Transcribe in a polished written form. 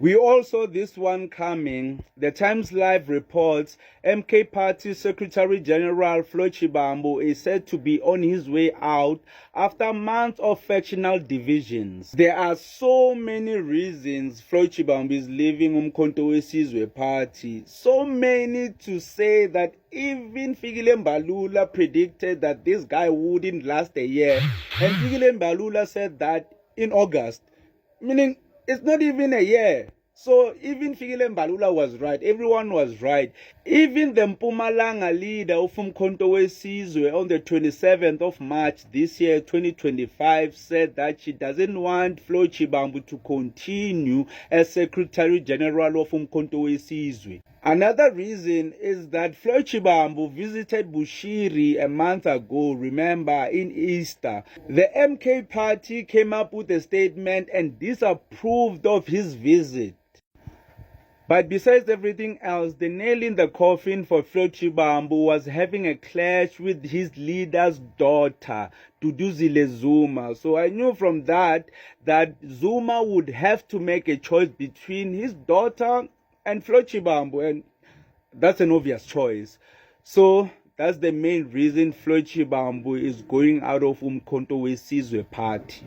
We all saw this one coming. The Times Live reports MK Party Secretary General Floyd Shivambu is said to be on his way out after months of factional divisions. There are so many reasons Floyd Shivambu is leaving Umkhonto weSizwe Party. So many to say that even Fikile Mbalula predicted that this guy wouldn't last a year. And Fikile Mbalula said that in August, meaning it's not even a year. So even Fikile Mbalula was right. Everyone was right. Even the Mpumalanga leader of Umkhonto weSizwe on the 27th of March this year, 2025, said that she doesn't want Floyd Shivambu to continue as Secretary General of Umkhonto weSizwe. Another reason is that Floyd Shivambu visited Bushiri a month ago, remember, in Easter. The MK Party came up with a statement and disapproved of his visit. But besides everything else, the nail in the coffin for Floyd Shivambu was having a clash with his leader's daughter, Duduzile Zuma. So I knew from that Zuma would have to make a choice between his daughter and Floyd Shivambu, and that's an obvious choice. So that's the main reason Floyd Shivambu is going out of Umkhonto weSizwe Party.